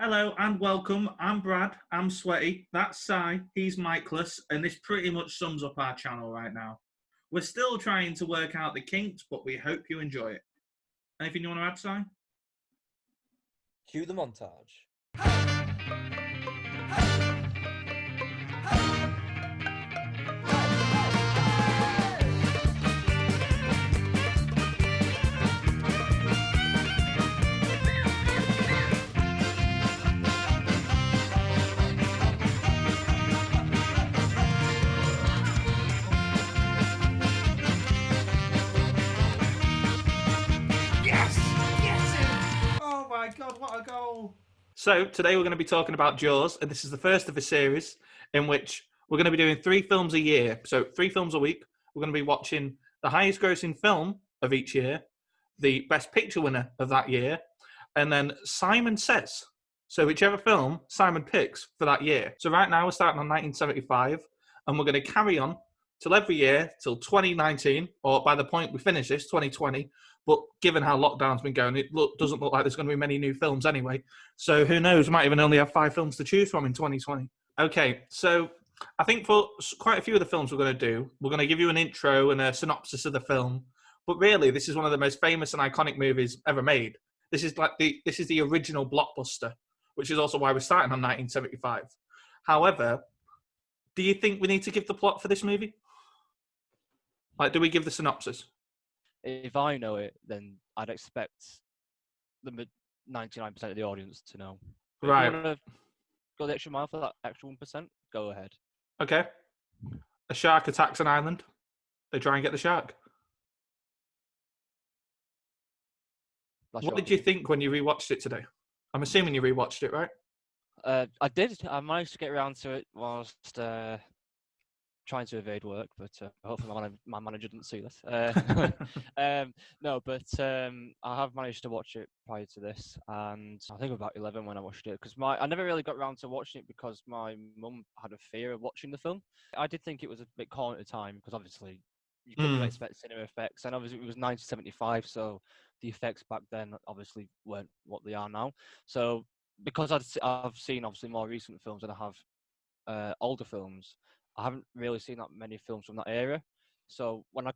Hello and welcome. I'm Brad. I'm Sweaty. That's Si. He's Mikeless. And this pretty much sums up our channel right now. We're still trying to work out the kinks, but we hope you enjoy it. Anything you want to add, Si? Cue the montage. Oh my God, what a goal! So today we're going to be talking about Jaws, and this is the first of a series in which we're going to be doing 3 films a year. So 3 films a week. We're going to be watching the highest grossing film of each year, the best picture winner of that year, and then Simon Says. So whichever film Simon picks for that year. So right now we're starting on 1975, and we're going to carry on till every year till 2019, or by the point we finish this, 2020. But given how lockdown's been going, it doesn't look like there's going to be many new films anyway. So who knows? We might even only have 5 films to choose from in 2020. Okay, so I think for quite a few of the films we're going to do, we're going to give you an intro and a synopsis of the film. But really, this is one of the most famous and iconic movies ever made. This is the original blockbuster, which is also why we're starting on 1975. However, do you think we need to give the plot for this movie? Like, do we give the synopsis? If I know it, then I'd expect the 99% of the audience to know. But Right. If you want to go the extra mile for that extra 1%, go ahead. Okay. A shark attacks an island. They try and get the shark. What did you think when you rewatched it today? I'm assuming you rewatched it, right? I did. I managed to get around to it whilst trying to evade work, but hopefully my manager didn't see this. No, but I have managed to watch it prior to this, and I think about 11 when I watched it, because I never really got around to watching it because my mum had a fear of watching the film. I did think it was a bit corny at the time, because obviously you couldn't expect cinema effects, and obviously it was 1975, so the effects back then obviously weren't what they are now. So because I've seen obviously more recent films than I have older films, I haven't really seen that many films from that era. So when I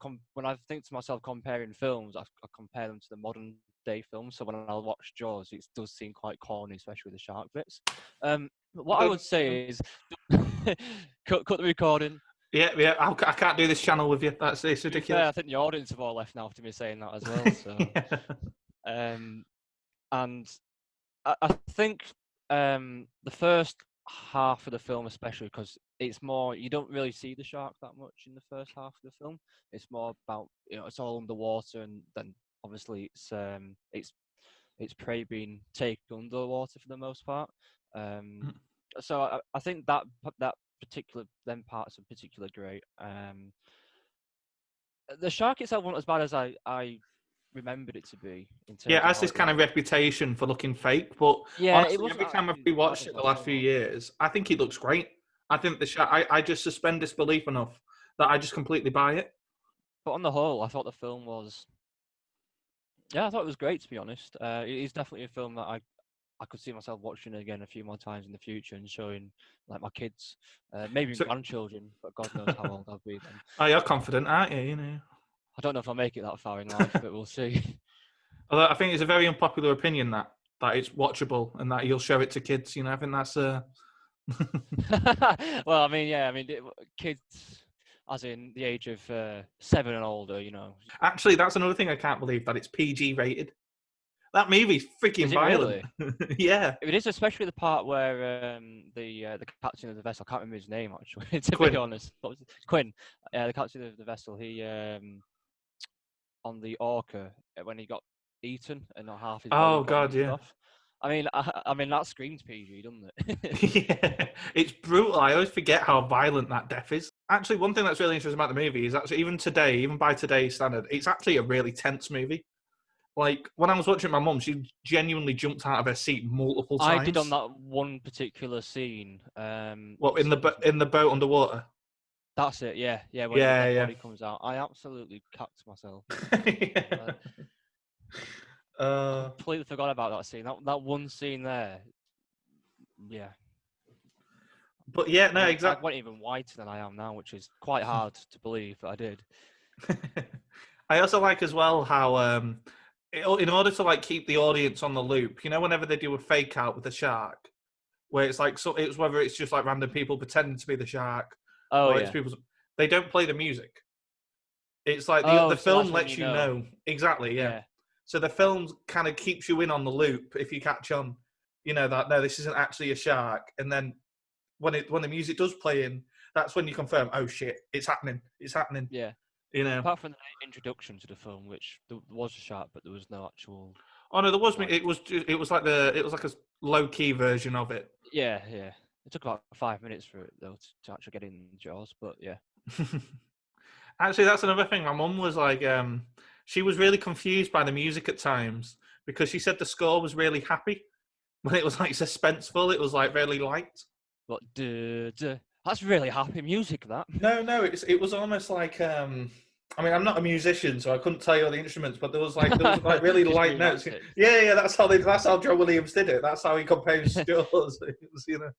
think to myself comparing films, I compare them to the modern day films. So when I watch Jaws, it does seem quite corny, especially with the shark bits. What I would say is, cut the recording. Yeah. I can't do this channel with you. It's ridiculous. Fair, I think the audience have all left now after me saying that as well. So, Yeah. And I think the first half of the film, especially because it's more, you don't really see the shark that much in the first half of the film. It's more about, it's all underwater, and then obviously it's prey being taken under the water for the most part. So I think that particular them parts are particularly great. The shark itself wasn't as bad as I remembered it to be. Yeah, it has this kind of reputation for looking fake, but honestly, every time I've rewatched it the last few years, I think he looks great. I think the shark, I just suspend disbelief enough that I just completely buy it. But on the whole, I thought the film was, I thought it was great, to be honest. It is definitely a film that I could see myself watching again a few more times in the future and showing like my kids, maybe grandchildren, but God knows how old I'll be then. Oh, you're confident, aren't you? I don't know if I'll make it that far in life, but we'll see. Although I think it's a very unpopular opinion that it's watchable and that you'll show it to kids. I think that's Well, kids, as in the age of 7 and older, Actually, that's another thing I can't believe, that it's PG rated. That movie's freaking violent. Really? Yeah. It is, especially the part where the captain of the vessel, I can't remember his name actually, to Quint. be honest. Quint, the captain of the vessel, he on the Orca, when he got eaten and not half his body got off. I mean that screams PG, doesn't it? Yeah, it's brutal. I always forget how violent that death is. Actually, one thing that's really interesting about the movie is actually even by today's standard, it's actually a really tense movie. Like, when I was watching my mum, she genuinely jumped out of her seat multiple times. I did on that one particular scene. What, in the boat underwater? That's it, yeah. When the body comes out, I absolutely cacked myself. Completely forgot about that scene. That one scene there yeah. But yeah, no, I exactly. went even whiter than I am now, which is quite hard to believe, but I did. I also like as well how in order to like keep the audience on the loop, you know, whenever they do a fake out with the shark, where it's like so it's whether it's just like random people pretending to be the shark Oh or it's yeah. people, they don't play the music. It's like Oh, the so film that's when lets you you know. know exactly, yeah. Yeah. So the film kind of keeps you in on the loop if you catch on, you know, that no, this isn't actually a shark. And then when the music does play in, that's when you confirm, oh shit, it's happening, Yeah. you know. Apart from the introduction to the film, which there was a shark, but there was no actual. Oh no, there was. Like, It was like a low key version of it. yeah. It took about 5 minutes for it though to actually get in Jaws, but yeah. Actually, that's another thing. My mum was like, she was really confused by the music at times because she said the score was really happy when it was like suspenseful. It was like really light. But that's really happy music. That. No, it was almost like. I mean, I'm not a musician, so I couldn't tell you all the instruments, but there was like really Just light notes. rewrapped it. Yeah, that's how John Williams did it. That's how he composed Jaws. It was, you know.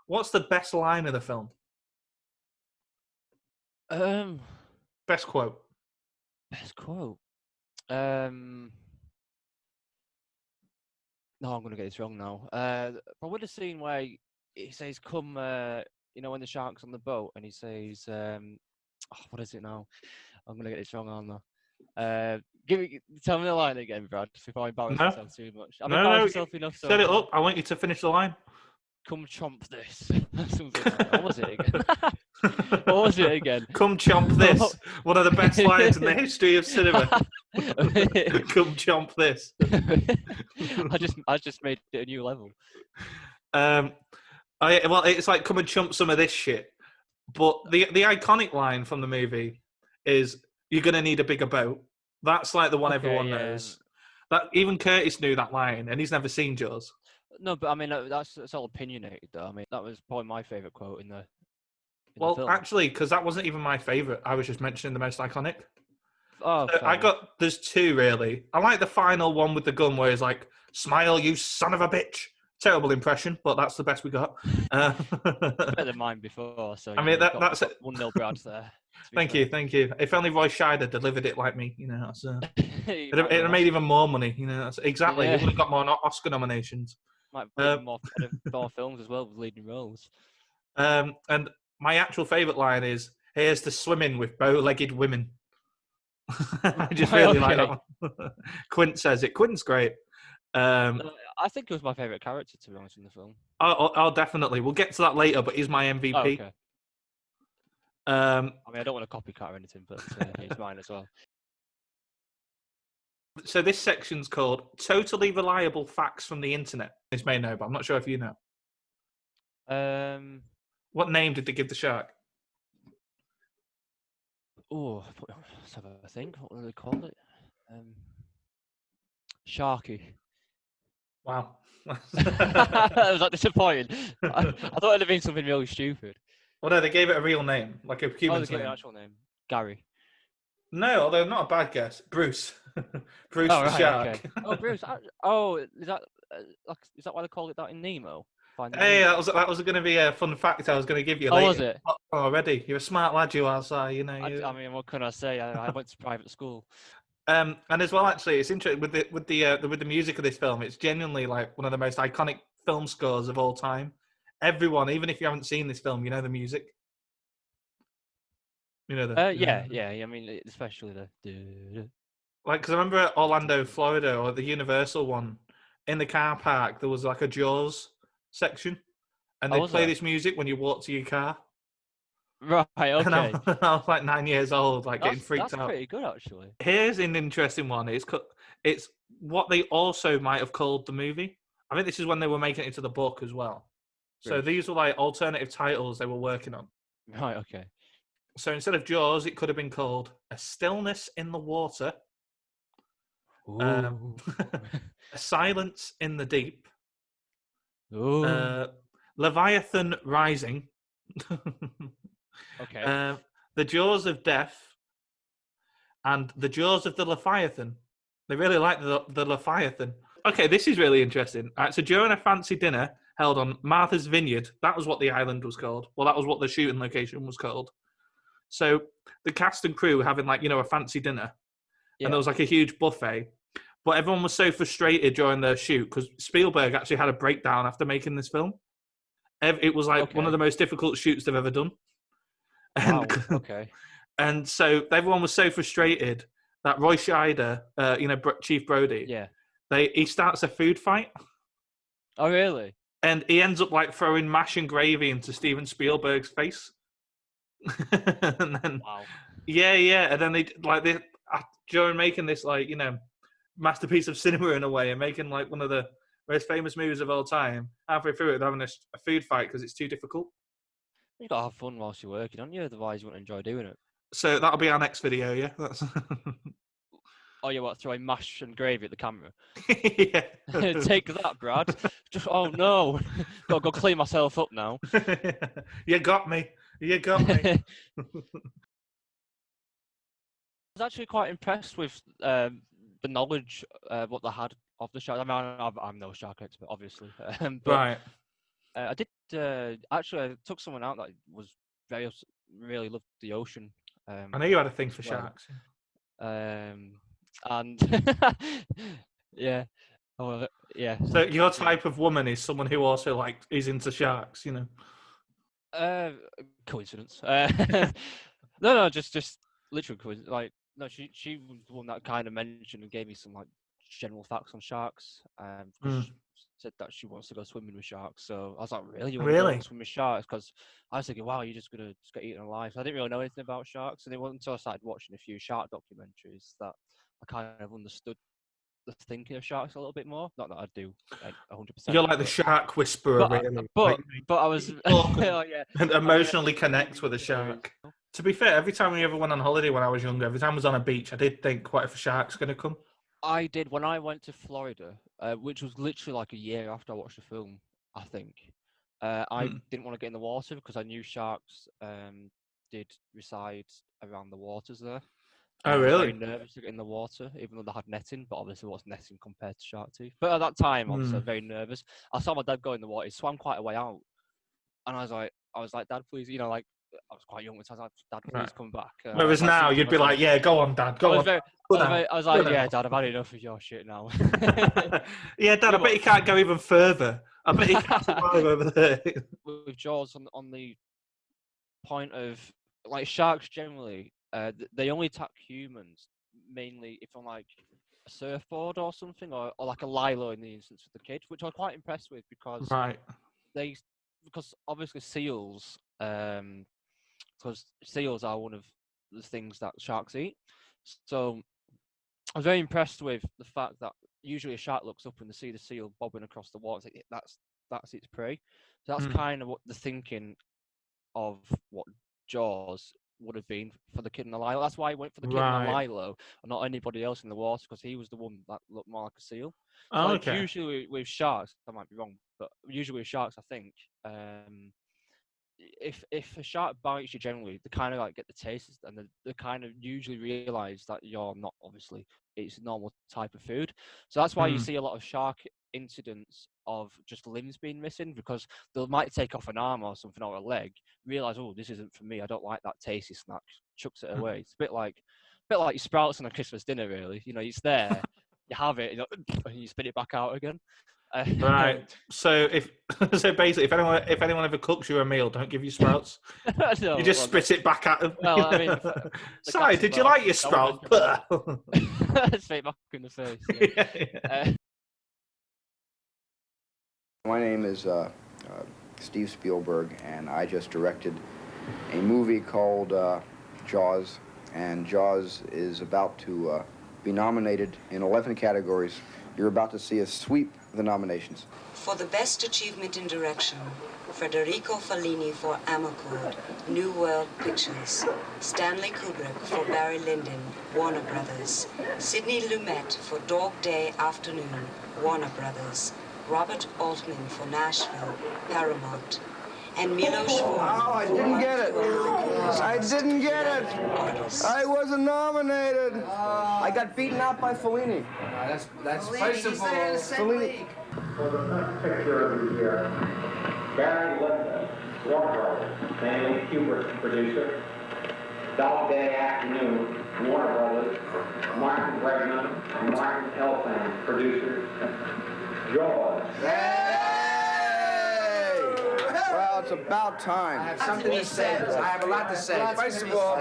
What's the best line of the film? Best quote. Best quote. No, I'm gonna get this wrong now. Probably the scene where he says, "Come," you know, when the shark's on the boat, and he says, "What is it now?" I'm gonna get this wrong, aren't I? Tell me the line again, Brad, before I embarrass No. myself too much. I've No, embarrassed myself enough. Set it up. I want you to finish the line. Come chomp this. Something like that. What was it again? What was it again? Come chomp this. One of the best lines in the history of cinema. Come chomp this. I just made it a new level. Well, it's like come and chomp some of this shit. But the iconic line from the movie is "You're gonna need a bigger boat." That's like the one everyone knows. That even Curtis knew that line, and he's never seen Jaws. No, but I mean that's all opinionated, though. I mean that was probably my favorite quote in the film. Actually, because that wasn't even my favorite. I was just mentioning the most iconic. Oh, there's two really. I like the final one with the gun where he's like, "Smile, you son of a bitch." Terrible impression, but that's the best we got. Better than mine before. So I mean, that's it. 1-0 Brad there. Thank you. If only Roy Scheider delivered it like me, you know, it'd made even more money. You know, exactly. Yeah. He would have got more Oscar nominations. Might be more films as well with leading roles. And my actual favourite line is, "Here's to swimming with bow-legged women." I just really like that one. Quint says it. Quint's great. I think it was my favourite character, to be honest, in the film. Oh, definitely. We'll get to that later, but he's my MVP. Oh, okay. I mean, I don't want to copycat or anything, but it's mine as well. So this section's called "Totally Reliable Facts from the Internet." This may know, but I'm not sure if you know. What name did they give the shark? Oh, let's have a think. What do they call it? Sharky. Wow. That was like disappointing. I thought it'd have been something really stupid. Well, no, they gave it a real name, like a human they gave it an actual name. Gary. No, although not a bad guess. Bruce. Bruce the shark. Okay. Oh, Bruce. Is that why they call it that in Nemo? Hey, that was going to be a fun fact I was going to give you later. Oh, was it? Already. You're a smart lad, you are, so, you know. I mean, what can I say? I went to private school. And as well, actually, it's interesting with the music of this film. It's genuinely like one of the most iconic film scores of all time. Everyone, even if you haven't seen this film, you know the music. You know the. Yeah. I mean, especially the. Like, because I remember at Orlando, Florida, or the Universal one, in the car park, there was like a Jaws section, and they play this music when you walk to your car. Right, okay. And I was like 9 years old, like getting freaked out. That's pretty good, actually. Here's an interesting one. It's what they also might have called the movie. I think this is when they were making it into the book as well. So these were like alternative titles they were working on. Right, okay. So instead of Jaws, it could have been called A Stillness in the Water, A Silence in the Deep, Leviathan Rising, okay. The Jaws of Death, and The Jaws of the Leviathan. They really like the Leviathan. okay, this is really interesting. So during a fancy dinner held on Martha's Vineyard, that was what the island was called. Well, that was what the shooting location was called. So the cast and crew were having a fancy dinner, and there was like a huge buffet. But everyone was so frustrated during the shoot because Spielberg actually had a breakdown after making this film. It was like one of the most difficult shoots they've ever done. And, Wow. Okay. And so everyone was so frustrated that Roy Scheider, Chief Brody, he starts a food fight. Oh, really? And he ends up like throwing mash and gravy into Steven Spielberg's face. And then, wow. Yeah. And then they during making this masterpiece of cinema in a way, and making like one of the most famous movies of all time, halfway through it, they're having a food fight because it's too difficult. You gotta have fun whilst you're working, don't you? Otherwise, you won't enjoy doing it. So that'll be our next video, yeah. That's... Oh, you what? Throwing mash and gravy at the camera? Yeah. Take that, Brad. Oh no, gotta go clean myself up now. You got me. I was actually quite impressed with the knowledge what they had of the shark. I mean, I'm no shark expert, obviously. But right. I did actually. I took someone out that was really loved the ocean. I know you had a thing for sharks. And yeah. Oh, yeah. So your type of woman is someone who also is into sharks, you know? Coincidence. No, just literal coincidence. Like, no, she was the one that kind of mentioned and gave me some general facts on sharks. She said that she wants to go swimming with sharks. So I was like, really? You want to go swim with sharks? Because I was thinking, wow, you're just gonna get eaten alive. So I didn't really know anything about sharks, and it wasn't until I started watching a few shark documentaries that I kind of understood the thinking of sharks a little bit more. Not that I do 100%. You're like the shark whisperer, really. But I was and emotionally connect with a shark. To be fair, every time we ever went on holiday when I was younger, every time I was on a beach, I did think, what if a shark's going to come? I did when I went to Florida, which was literally like a year after I watched the film, I think. I didn't want to get in the water because I knew sharks did reside around the waters there. Oh, really? I was very nervous to get in the water, even though they had netting, but obviously what's netting compared to shark teeth? But at that time, obviously, I was very nervous. I saw my dad go in the water. He swam quite a way out. And I was like, Dad, please, I was quite young, so I was like, Dad, please come back. Whereas now, you'd be like, yeah, go on, Dad, go on. I was like, yeah, Dad, I've had enough of your shit now. Yeah, Dad, I bet you can't go even further. I bet you can't survive over there. With Jaws, on the point of, sharks generally, they only attack humans, mainly if on, a surfboard or something, or like a lilo in the instance of the kid, which I was quite impressed with because because obviously seals, because seals are one of the things that sharks eat. So I was very impressed with the fact that usually a shark looks up and they see the seal bobbing across the water. That's its prey. So that's kind of what the thinking of what Jaws would have been for the kid in the lilo. That's why he went for the kid in the lilo and not anybody else in the water, because he was the one that looked more like a seal. So usually with sharks, I might be wrong, but usually with sharks, I think if a shark bites you, generally they kind of get the taste, and they kind of usually realize that you're not, obviously it's a normal type of food. So that's why you see a lot of shark incidents of just limbs being missing, because they might take off an arm or something, or a leg, realize, oh, this isn't for me, I don't like that tasty snack, chucks it away. It's a bit like your sprouts on a Christmas dinner, really. It's there, you have it, and you spit it back out again. Right. So basically, if anyone ever cooks you a meal, don't give you sprouts. No, you just spit it back at them. Well, I mean, sorry, did you like your sprouts? Spit back in the face. Yeah. My name is Steve Spielberg, and I just directed a movie called Jaws, and Jaws is about to be nominated in 11 categories. You're about to see us sweep the nominations. For the best achievement in direction, Federico Fellini for Amarcord, New World Pictures. Stanley Kubrick for Barry Lyndon, Warner Brothers. Sidney Lumet for Dog Day Afternoon, Warner Brothers. Robert Altman for Nashville, Paramount. and Milos Forman. Oh, I didn't get it. I didn't get it. I wasn't nominated. I got beaten out by Fellini. That's first of all, Fellini. For the best picture of the year, Barry Lyndon, Warner Brothers, Stanley Kubrick, producer, Dog Day Afternoon, Warner Brothers, Martin Brody, Martin Elfman, producers, Jaws. Well, it's about time. I have something to say. I have a lot to say. First of all,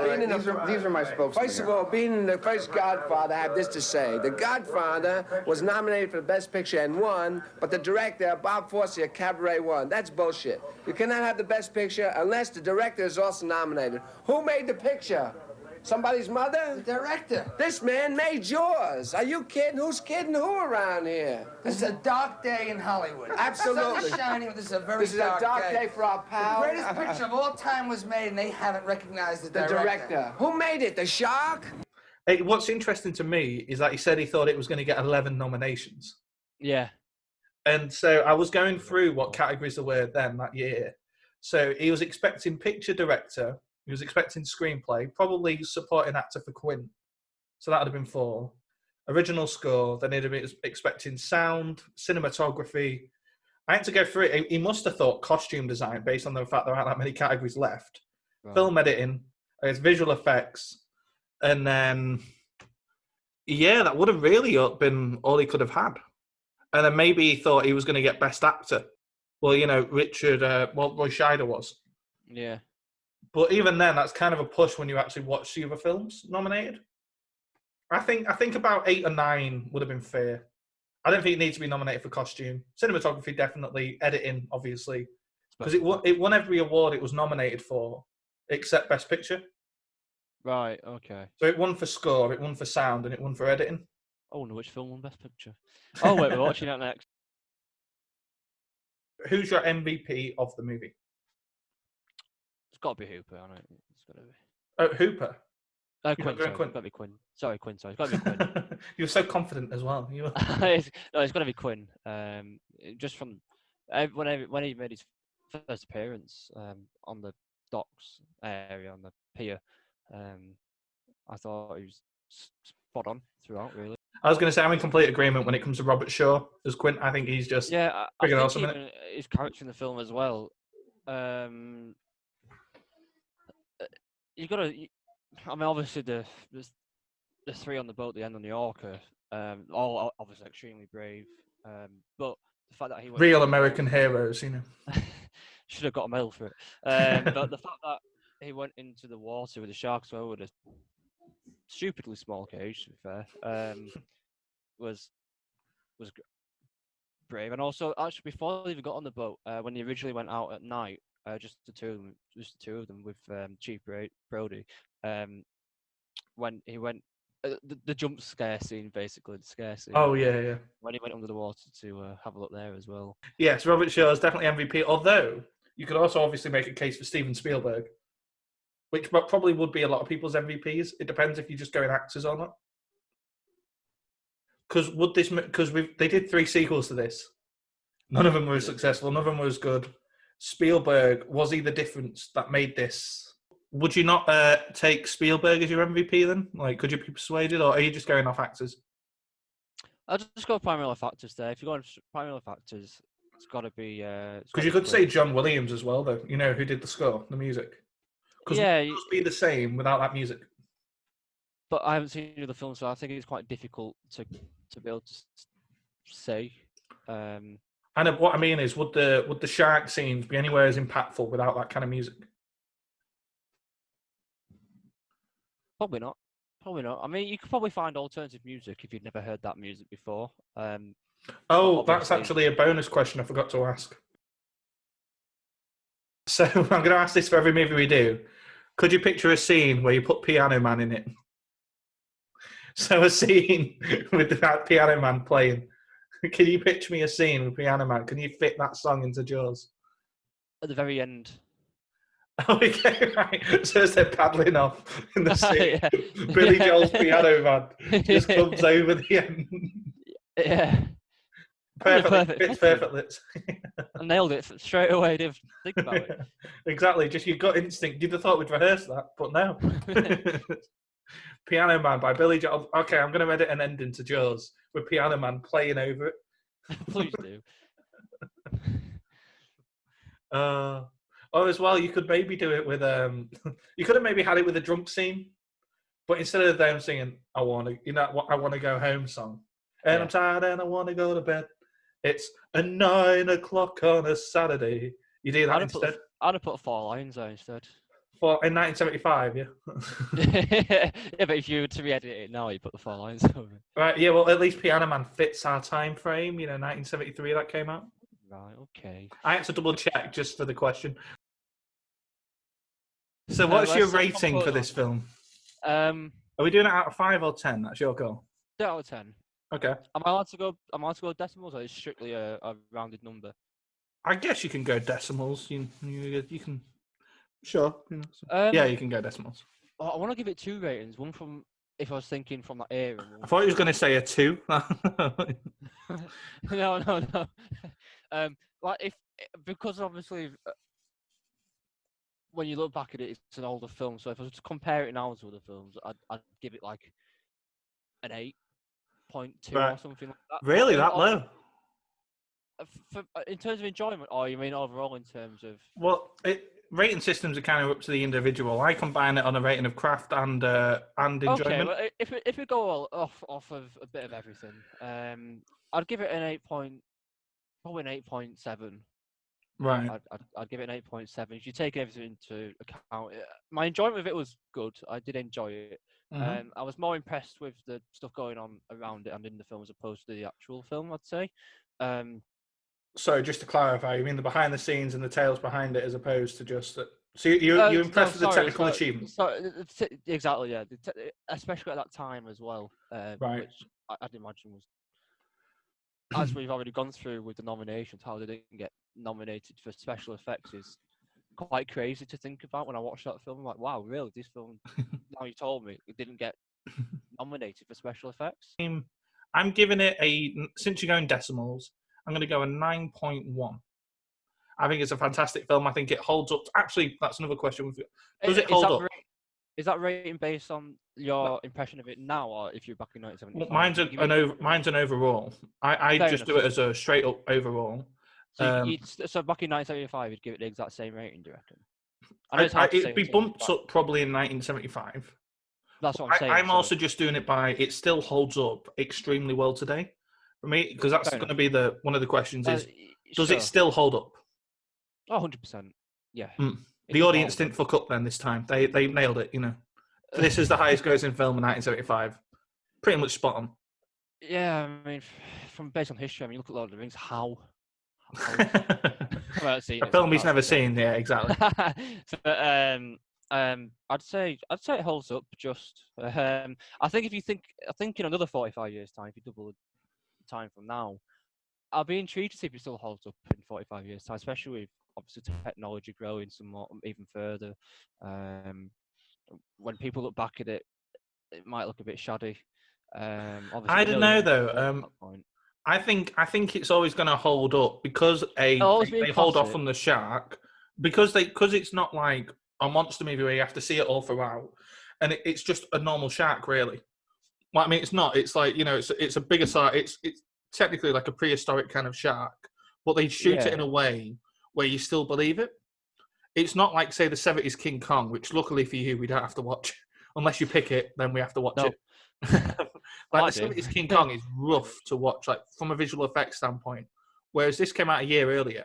These are my spokesmen. First of all, being the first Godfather, I have this to say. The Godfather was nominated for the Best Picture and won, but the director, Bob Fosse of Cabaret, won. That's bullshit. You cannot have the Best Picture unless the director is also nominated. Who made the picture? Somebody's mother? The director. This man made yours. Are you kidding? Who's kidding who around here? This is a dark day in Hollywood. Absolutely. The sun is shining, but this is a very This is a dark day for our pal. The greatest picture of all time was made, and they haven't recognized the The director. Who made it? The shark? Hey, what's interesting to me is that he said he thought it was going to get 11 nominations. Yeah. And so I was going through what categories there were then that year. So he was expecting picture director, he was expecting screenplay, probably supporting actor for Quint. So that would have been 4. Original score, then he'd have been expecting sound, cinematography. I had to go through it. He must have thought costume design based on the fact there aren't that many categories left. Right. Film editing, visual effects, and then, yeah, that would have really been all he could have had. And then maybe he thought he was going to get best actor. Well, you know, Roy Scheider was. Yeah. But even then, that's kind of a push when you actually watch the other films nominated. I think about 8 or 9 would have been fair. I don't think it needs to be nominated for costume. Cinematography, definitely. Editing, obviously. Because it won every award it was nominated for, except Best Picture. Right, okay. So it won for score, it won for sound, and it won for editing. Oh, no, which film won Best Picture? Oh, wait, we're watching that next. Who's your MVP of the movie? It's got to be Hooper, I know. It's got to be. Oh, Hooper? Quint, sorry. It's got to be Quint. Sorry, Quint, sorry. It's got to be Quint. You were so confident as well. It's got to be Quint. Just from when he made his first appearance on the docks area, on the pier, I thought he was spot on throughout, really. I was going to say, I'm in complete agreement when it comes to Robert Shaw as Quint. I think he's just freaking awesome. His character in the film as well. You got to. I mean, obviously the 3 on the boat, at the end on the Orca, all obviously extremely brave. But the fact that he went real American heroes, you know, should have got a medal for it. But the fact that he went into the water with the sharks, well, with a stupidly small cage, to be fair, was brave. And also, actually, before they even got on the boat, when they originally went out at night, just the two of them with Chief Brody. When he went, the jump scare scene, basically, the scare scene. Oh, yeah. When he went under the water to have a look there as well. Yes, Robert Shaw is definitely MVP, although you could also obviously make a case for Steven Spielberg, which probably would be a lot of people's MVPs. It depends if you're just going actors or not. Because they did 3 sequels to this. None of them were successful. None of them was good. Spielberg, was he the difference that made this? Would you not take Spielberg as your MVP then? Like, could you be persuaded, or are you just going off actors? I'll just go primarily off actors there. If you're going primarily off actors, it's got to be... Because you could say John Williams as well, though. You know, who did the score, the music. Because it would be the same without that music. But I haven't seen the film, so I think it's quite difficult to be able to say. And what I mean is, would the shark scenes be anywhere as impactful without that kind of music? Probably not. I mean, you could probably find alternative music if you'd never heard that music before. That's actually a bonus question I forgot to ask. So I'm going to ask this for every movie we do. Could you picture a scene where you put Piano Man in it? So a scene with that Piano Man playing. Can you picture me a scene with Piano Man? Can you fit that song into Jaws? At the very end. Okay, right. So as they're paddling off in the sea, Billy Joel's Piano Man just comes over the end. Yeah. Perfectly. And nailed it straight away. Didn't think about it. Exactly, just your gut instinct. You'd have thought we'd rehearse that, but no. Piano Man by Billy Joel. Okay, I'm going to edit an ending to Jaws with Piano Man playing over it. Please do. Or as well, you could maybe do it with you could have maybe had it with a drunk scene, but instead of them singing "I want to go home" song, and I'm tired and I want to go to bed, it's a 9 o'clock on a Saturday. You do that instead. I'd have put 4 lines there instead. In 1975, yeah. Yeah, but if you were to re-edit it now, you put the 4 lines over it. Right, yeah. Well, at least Piano Man fits our time frame. 1973 that came out. Right, okay. I had to double check just for the question. So, what's your rating for this film? Are we doing it out of 5 or 10? That's your call. 10 out of 10. Okay. Am I allowed to go decimals, or is it strictly a rounded number? I guess you can go decimals. You can. Sure. Yeah, you can go decimals. I want to give it 2 ratings. One from, if I was thinking from that era. I thought you was going to say a 2. No. Because obviously, when you look back at it, it's an older film. So if I was to compare it now to other films, I'd give it like an 8.2 or something like that. Really, that low? In terms of enjoyment, or you mean overall in terms of? Well, rating systems are kind of up to the individual. I combine it on a rating of craft and enjoyment. Okay, well, if we go off of a bit of everything, I'd give it probably an 8.7. Right. I'd give it an 8.7. If you take everything into account, my enjoyment of it was good. I did enjoy it. Mm-hmm. I was more impressed with the stuff going on around it and in the film as opposed to the actual film, I'd say. So just to clarify, you mean the behind the scenes and the tales behind it as opposed to just that? So you're impressed with the technical achievements? Exactly, yeah. Especially at that time as well. Right. Which I'd imagine was, as we've already gone through with the nominations, how they didn't get nominated for special effects is quite crazy to think about. When I watched that film, I'm like, wow, really? This film, now you told me, it didn't get nominated for special effects? I'm giving it since you're going decimals, I'm going to go a 9.1. I think it's a fantastic film. I think it holds up. Actually, that's another question. Does it hold up? Is that rating based on your impression of it now, or if you're back in 1975? Well, mine's an overall. I just do it as a straight up overall. So back in 1975, you'd give it the exact same rating, do you reckon? It'd be bumped up probably in 1975. That's what I'm saying. I'm also just doing it by it still holds up extremely well today for me, because that's going to be one of the questions is does it still hold up? Oh, 100%. Yeah. The audience didn't fuck up then this time. They nailed it, This is the highest grossing film in 1975. Pretty much spot on. Yeah, I mean, from based on history, look at Lord of the Rings, how? A film he's never seen, yeah, exactly. I'd say it holds up. Just, I think in another 45 years' time, if you double the time from now, I'll be intrigued to see if it still holds up in 45 years' time, especially with obviously technology growing somewhat even further. When people look back at it, it might look a bit shoddy. I don't know though. I think it's always going to hold up because they hold off on the shark because it's not like a monster movie where you have to see it all throughout, and it's just a normal shark, really. Well, it's not. It's like it's a bigger size. It's technically like a prehistoric kind of shark, but they shoot it in a way where you still believe it. It's not like, say, the 70s King Kong, which luckily for you we don't have to watch unless you pick it. Then we have to watch it. Like the 70s King Kong is rough to watch, like from a visual effects standpoint. Whereas this came out a year earlier,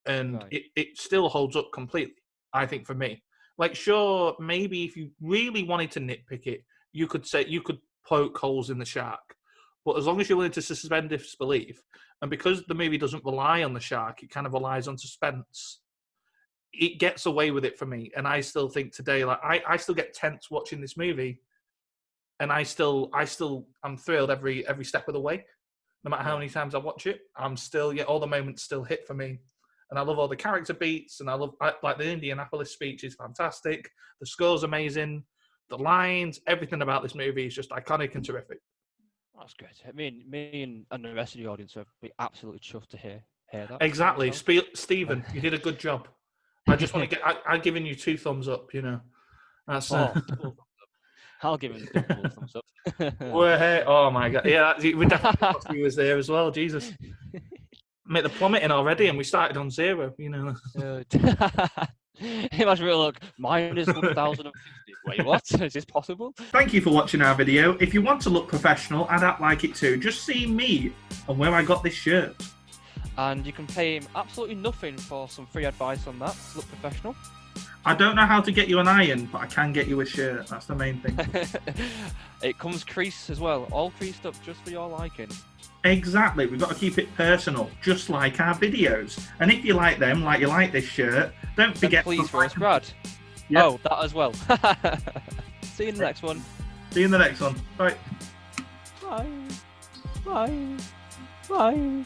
and it still holds up completely. I think for me, like, sure, maybe if you really wanted to nitpick it, you could poke holes in the shark, but as long as you're willing to suspend disbelief, and because the movie doesn't rely on the shark, it kind of relies on suspense. It gets away with it for me, and I still think today, like I still get tense watching this movie. And I'm thrilled every step of the way. No matter how many times I watch it, I'm still, all the moments still hit for me. And I love all the character beats, and I like the Indianapolis speech is fantastic. The score's amazing. The lines, everything about this movie is just iconic and terrific. That's great. Me and the rest of the audience would be absolutely chuffed to hear hear that. Exactly. So. Stephen, you did a good job. I just want to get. I'm giving you 2 thumbs up. You know, that's. Double thumbs up. I'll give him double thumbs up. Oh my god! Yeah, we definitely he was there as well. Jesus, mate, the plummeting already, and we started on 0. You know. Imagine it look minus 1,050. Wait, what? Is this possible? Thank you for watching our video. If you want to look professional and act like it too, just see me and where I got this shirt. And you can pay him absolutely nothing for some free advice on that to look professional. I don't know how to get you an iron, but I can get you a shirt. That's the main thing. It comes creased as well, all creased up just for your liking. Exactly. We've got to keep it personal, just like our videos. And if you like them, like you like this shirt, don't forget. Then please first, Brad. Yep. Oh, that as well. See you in the next one. See you in the next one. Bye. Bye. Bye. Bye.